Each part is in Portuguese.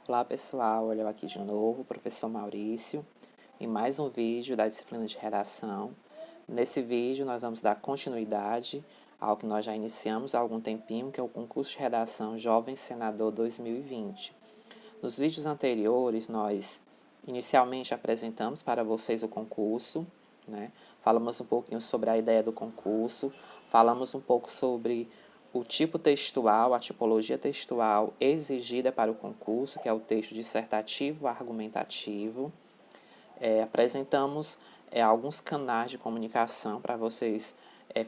Olá pessoal, olha eu aqui de novo, professor Maurício, em mais um vídeo da disciplina de redação. Nesse vídeo nós vamos dar continuidade ao que nós já iniciamos há algum tempinho, que é o concurso de redação Jovem Senador 2020. Nos vídeos anteriores nós inicialmente apresentamos para vocês o concurso, né? Falamos um pouquinho sobre a ideia do concurso, falamos um pouco sobre o tipo textual, a tipologia textual exigida para o concurso, que é o texto dissertativo argumentativo. Apresentamos alguns canais de comunicação para vocês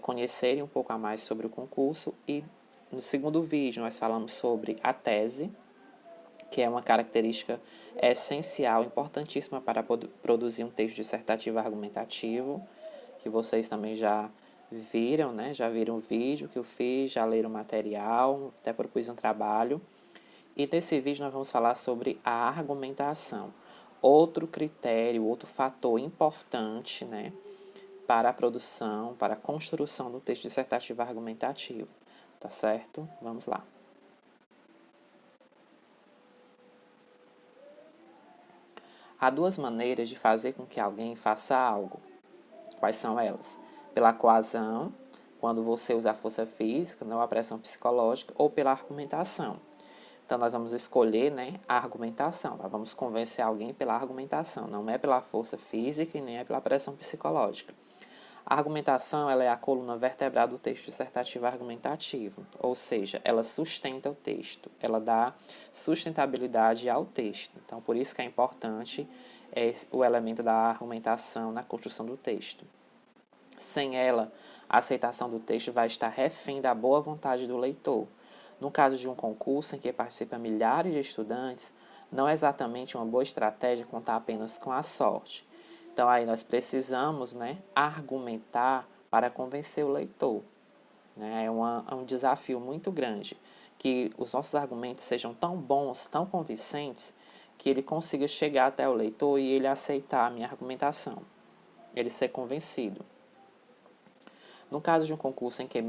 conhecerem um pouco a mais sobre o concurso. E no segundo vídeo nós falamos sobre a tese, que é uma característica essencial, importantíssima para produzir um texto dissertativo argumentativo, que vocês também já viram, né? Já viram o vídeo que eu fiz, já leram o material, até propus um trabalho. E nesse vídeo nós vamos falar sobre a argumentação. Outro critério, outro fator importante, né? Para a produção, para a construção do texto dissertativo argumentativo. Tá certo? Vamos lá. Há duas maneiras de fazer com que alguém faça algo. Quais são elas? Pela coação, quando você usa a força física, não a pressão psicológica, ou pela argumentação. Então, nós vamos escolher, né, a argumentação. Nós vamos convencer alguém pela argumentação, não é pela força física e nem é pela pressão psicológica. A argumentação ela é a coluna vertebral do texto dissertativo argumentativo, ou seja, ela sustenta o texto, ela dá sustentabilidade ao texto. Então, por isso que é importante o elemento da argumentação na construção do texto. Sem ela, a aceitação do texto vai estar refém da boa vontade do leitor. No caso de um concurso em que participam milhares de estudantes, não é exatamente uma boa estratégia contar apenas com a sorte. Então, aí nós precisamos, né, argumentar para convencer o leitor. Né? É um desafio muito grande que os nossos argumentos sejam tão bons, tão convincentes, que ele consiga chegar até o leitor e ele aceitar a minha argumentação, ele ser convencido. No caso de um concurso em que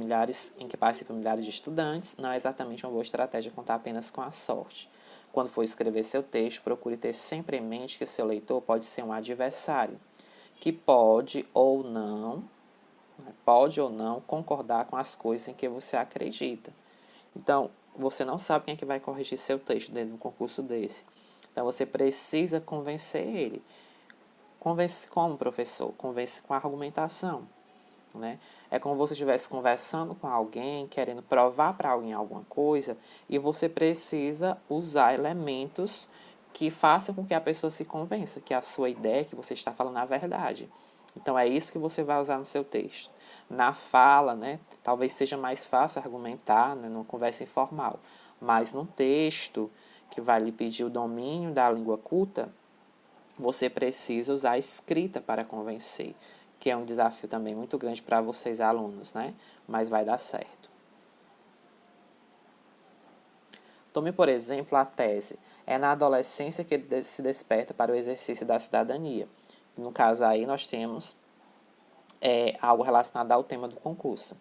participam milhares de estudantes, não é exatamente uma boa estratégia contar apenas com a sorte. Quando for escrever seu texto, procure ter sempre em mente que seu leitor pode ser um adversário, que pode ou não concordar com as coisas em que você acredita. Então, você não sabe quem é que vai corrigir seu texto dentro de um concurso desse. Então, você precisa convencer ele. Convence como, professor? Convence com a argumentação. Né? É como se você estivesse conversando com alguém, querendo provar para alguém alguma coisa, e você precisa usar elementos que façam com que a pessoa se convença que a sua ideia, que você está falando, é a verdade. Então, é isso que você vai usar no seu texto. Na fala, né, talvez seja mais fácil argumentar, né, numa conversa informal, mas num texto que vai lhe pedir o domínio da língua culta, você precisa usar a escrita para convencer, que é um desafio também muito grande para vocês alunos, né? Mas vai dar certo. Tome, por exemplo, a tese. É na adolescência que se desperta para o exercício da cidadania. No caso aí, nós temos algo relacionado ao tema do concurso.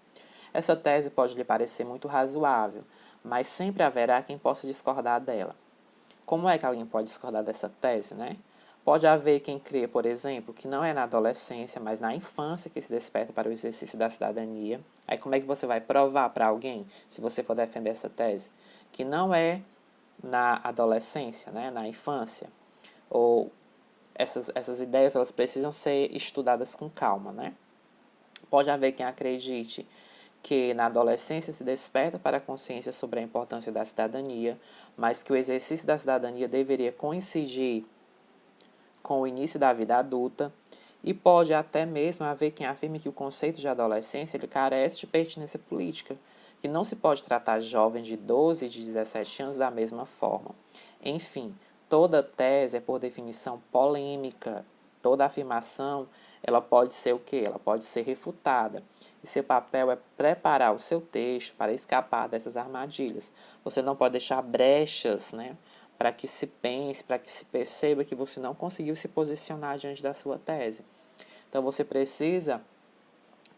Essa tese pode lhe parecer muito razoável, mas sempre haverá quem possa discordar dela. Como é que alguém pode discordar dessa tese, né? Pode haver quem crê, por exemplo, que não é na adolescência, mas na infância que se desperta para o exercício da cidadania. Aí como é que você vai provar para alguém, se você for defender essa tese, que não é na adolescência, né, na infância? Ou essas ideias elas precisam ser estudadas com calma, né? Pode haver quem acredite que na adolescência se desperta para a consciência sobre a importância da cidadania, mas que o exercício da cidadania deveria coincidir com o início da vida adulta, e pode até mesmo haver quem afirme que o conceito de adolescência ele carece de pertinência política, que não se pode tratar jovens de 12 e de 17 anos da mesma forma. Enfim, toda tese é por definição polêmica, toda afirmação ela pode ser o quê? Ela pode ser refutada. E seu papel é preparar o seu texto para escapar dessas armadilhas. Você não pode deixar brechas, né? Para que se pense, para que se perceba que você não conseguiu se posicionar diante da sua tese. Então, você precisa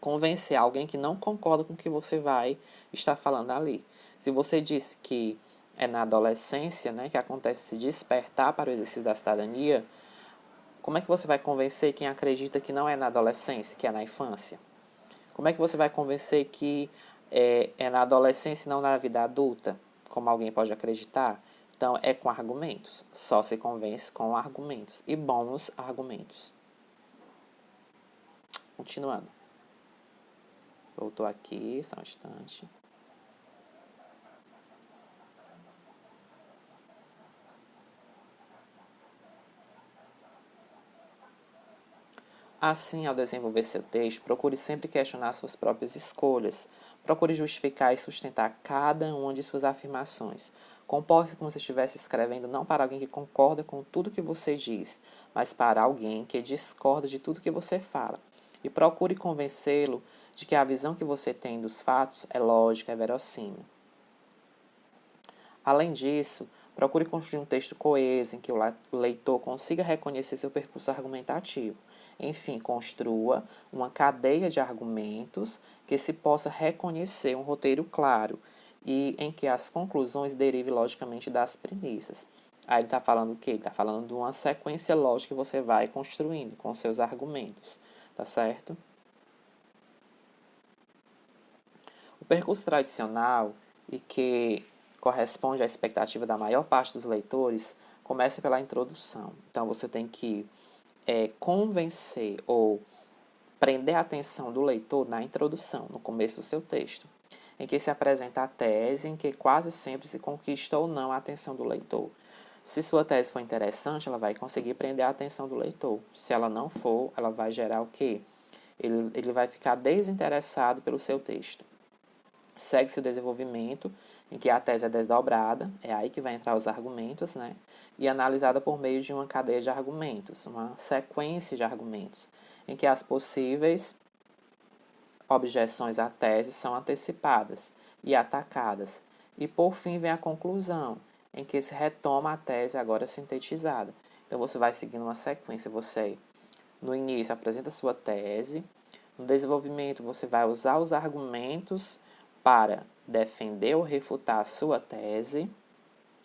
convencer alguém que não concorda com o que você vai estar falando ali. Se você disse que é na adolescência, né, que acontece esse despertar para o exercício da cidadania, como é que você vai convencer quem acredita que não é na adolescência, que é na infância? Como é que você vai convencer que é na adolescência e não na vida adulta, como alguém pode acreditar? Então, é com argumentos. Só se convence com argumentos. E bons argumentos. Continuando. Voltou aqui, só um instante. Assim, ao desenvolver seu texto, procure sempre questionar suas próprias escolhas. Procure justificar e sustentar cada uma de suas afirmações. Comporte-se como se estivesse escrevendo não para alguém que concorda com tudo que você diz, mas para alguém que discorda de tudo que você fala. E procure convencê-lo de que a visão que você tem dos fatos é lógica, é verossímil. Além disso, procure construir um texto coeso em que o leitor consiga reconhecer seu percurso argumentativo. Enfim, construa uma cadeia de argumentos que se possa reconhecer um roteiro claro e em que as conclusões derivem logicamente das premissas. Aí ele está falando o quê? Ele está falando de uma sequência lógica que você vai construindo com seus argumentos, tá certo? O percurso tradicional e que corresponde à expectativa da maior parte dos leitores começa pela introdução. Então você tem que convencer ou prender a atenção do leitor na introdução, no começo do seu texto, em que se apresenta a tese, em que quase sempre se conquista ou não a atenção do leitor. Se sua tese for interessante, ela vai conseguir prender a atenção do leitor. Se ela não for, ela vai gerar o quê? Ele vai ficar desinteressado pelo seu texto. Segue-se o desenvolvimento, em que a tese é desdobrada, é aí que vai entrar os argumentos, né? E analisada por meio de uma cadeia de argumentos, uma sequência de argumentos, em que as possíveis objeções à tese são antecipadas e atacadas. E por fim vem a conclusão, em que se retoma a tese agora sintetizada. Então você vai seguindo uma sequência, você no início apresenta sua tese, no desenvolvimento você vai usar os argumentos para defender ou refutar a sua tese.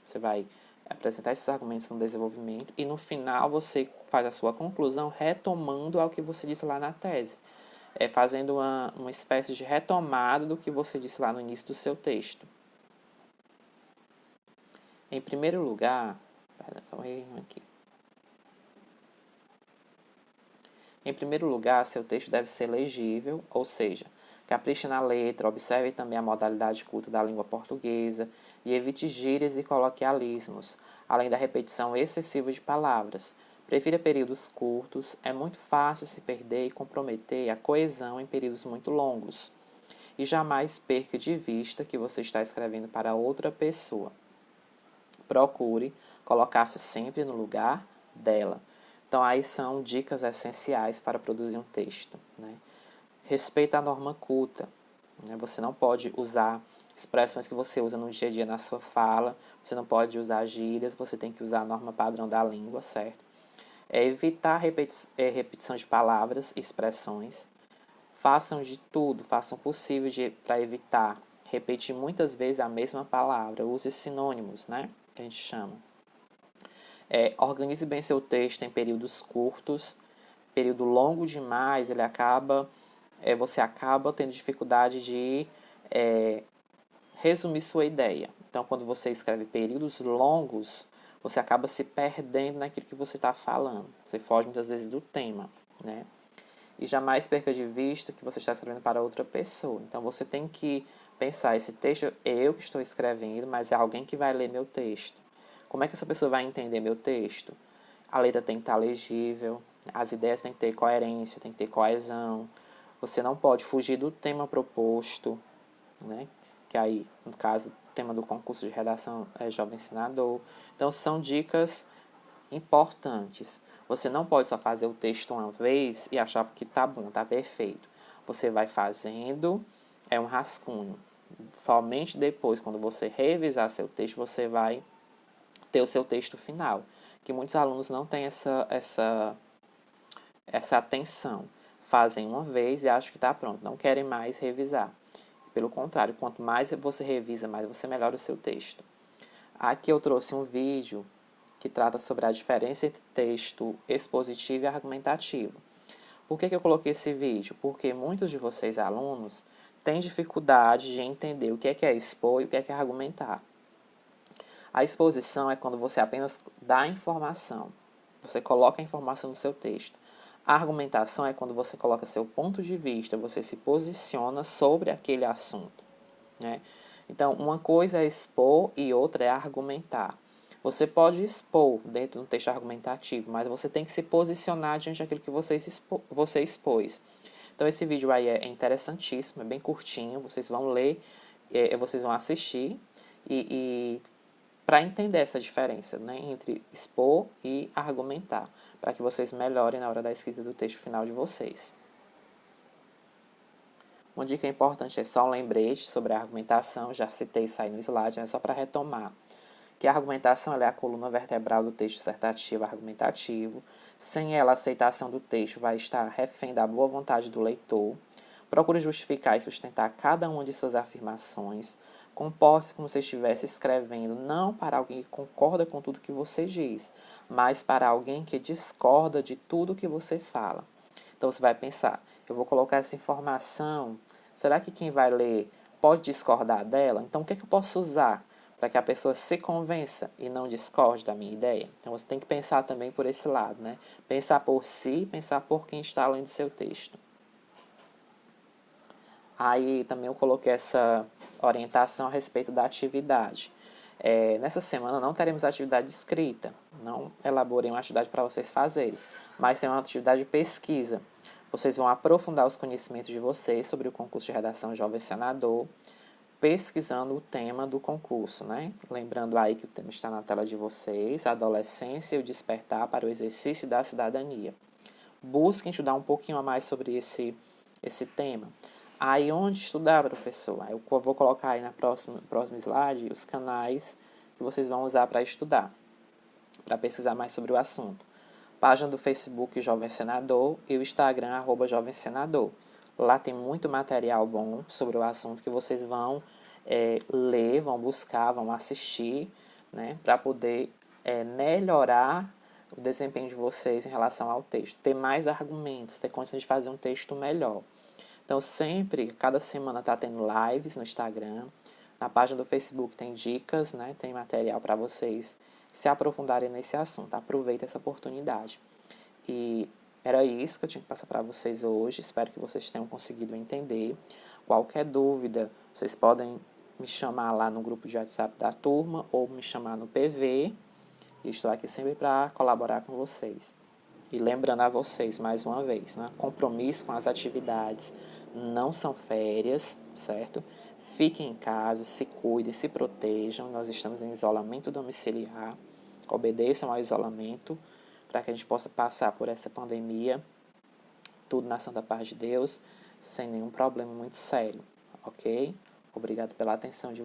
Você vai apresentar esses argumentos no desenvolvimento e no final você faz a sua conclusão retomando ao que você disse lá na tese. Fazendo uma espécie de retomada do que você disse lá no início do seu texto. Em primeiro lugar, só um errinho aqui. Em primeiro lugar, seu texto deve ser legível, ou seja, capriche na letra, observe também a modalidade culta da língua portuguesa e evite gírias e coloquialismos, além da repetição excessiva de palavras. Prefira períodos curtos, é muito fácil se perder e comprometer a coesão em períodos muito longos. E jamais perca de vista que você está escrevendo para outra pessoa. Procure colocar-se sempre no lugar dela. Então, aí são dicas essenciais para produzir um texto. Né? Respeita a norma culta. Né? Você não pode usar expressões que você usa no dia a dia na sua fala, você não pode usar gírias, você tem que usar a norma padrão da língua, certo? Evitar repetição de palavras e expressões. Façam de tudo, façam o possível para evitar repetir muitas vezes a mesma palavra. Use sinônimos, né? Que a gente chama. Organize bem seu texto em períodos curtos. Período longo demais, você acaba tendo dificuldade de resumir sua ideia. Então, quando você escreve períodos longos, você acaba se perdendo naquilo que você está falando. Você foge muitas vezes do tema, né? E jamais perca de vista que você está escrevendo para outra pessoa. Então, você tem que pensar, esse texto é eu que estou escrevendo, mas é alguém que vai ler meu texto. Como é que essa pessoa vai entender meu texto? A letra tem que estar legível, as ideias têm que ter coerência, tem que ter coesão. Você não pode fugir do tema proposto, né? Que aí, no caso, o tema do concurso de redação é jovem senador. Então, são dicas importantes. Você não pode só fazer o texto uma vez e achar que tá bom, tá perfeito. Você vai fazendo um rascunho. Somente depois, quando você revisar seu texto, você vai ter o seu texto final. Que muitos alunos não têm essa atenção. Fazem uma vez e acham que está pronto, não querem mais revisar. Pelo contrário, quanto mais você revisa, mais você melhora o seu texto. Aqui eu trouxe um vídeo que trata sobre a diferença entre texto expositivo e argumentativo. Por que eu coloquei esse vídeo? Porque muitos de vocês, alunos, têm dificuldade de entender o que é expor e o que é argumentar. A exposição é quando você apenas dá informação, você coloca a informação no seu texto. A argumentação é quando você coloca seu ponto de vista, você se posiciona sobre aquele assunto, né? Então, uma coisa é expor e outra é argumentar. Você pode expor dentro do texto argumentativo, mas você tem que se posicionar diante daquilo que você expôs. Então, esse vídeo aí é interessantíssimo, é bem curtinho, vocês vão ler, vocês vão assistir e para entender essa diferença, né, entre expor e argumentar, para que vocês melhorem na hora da escrita do texto final de vocês. Uma dica importante é só um lembrete sobre a argumentação, já citei isso aí no slide, é só para retomar. Que a argumentação é a coluna vertebral do texto dissertativo argumentativo. Sem ela, a aceitação do texto vai estar refém da boa vontade do leitor. Procure justificar e sustentar cada uma de suas afirmações. Comporte-se como se estivesse escrevendo não para alguém que concorda com tudo que você diz, mas para alguém que discorda de tudo que você fala. Então você vai pensar, eu vou colocar essa informação, será que quem vai ler pode discordar dela? Então o que eu posso usar para que a pessoa se convença e não discorde da minha ideia? Então você tem que pensar também por esse lado, né? Pensar por si, pensar por quem está lendo seu texto. Aí também eu coloquei essa orientação a respeito da atividade. Nessa semana não teremos atividade escrita, não elaborei uma atividade para vocês fazerem, mas tem uma atividade de pesquisa. Vocês vão aprofundar os conhecimentos de vocês sobre o concurso de redação Jovem Senador, pesquisando o tema do concurso, né? Lembrando aí que o tema está na tela de vocês, a adolescência e o despertar para o exercício da cidadania. Busquem estudar um pouquinho a mais sobre esse tema. Aí onde estudar, professor? Eu vou colocar aí na próximo slide os canais que vocês vão usar para estudar, para pesquisar mais sobre o assunto. Página do Facebook Jovem Senador e o Instagram Jovem Senador. Lá tem muito material bom sobre o assunto que vocês vão ler, vão buscar, vão assistir, né, para poder melhorar o desempenho de vocês em relação ao texto. Ter mais argumentos, ter condições de fazer um texto melhor. Então, sempre, cada semana está tendo lives no Instagram. Na página do Facebook tem dicas, né? Tem material para vocês se aprofundarem nesse assunto. Aproveita essa oportunidade. E era isso que eu tinha que passar para vocês hoje. Espero que vocês tenham conseguido entender. Qualquer dúvida, vocês podem me chamar lá no grupo de WhatsApp da turma ou me chamar no PV. E estou aqui sempre para colaborar com vocês. E lembrando a vocês, mais uma vez, né? Compromisso com as atividades não são férias, certo? Fiquem em casa, se cuidem, se protejam. Nós estamos em isolamento domiciliar. Obedeçam ao isolamento para que a gente possa passar por essa pandemia, tudo na santa paz de Deus, sem nenhum problema muito sério, ok? Obrigado pela atenção de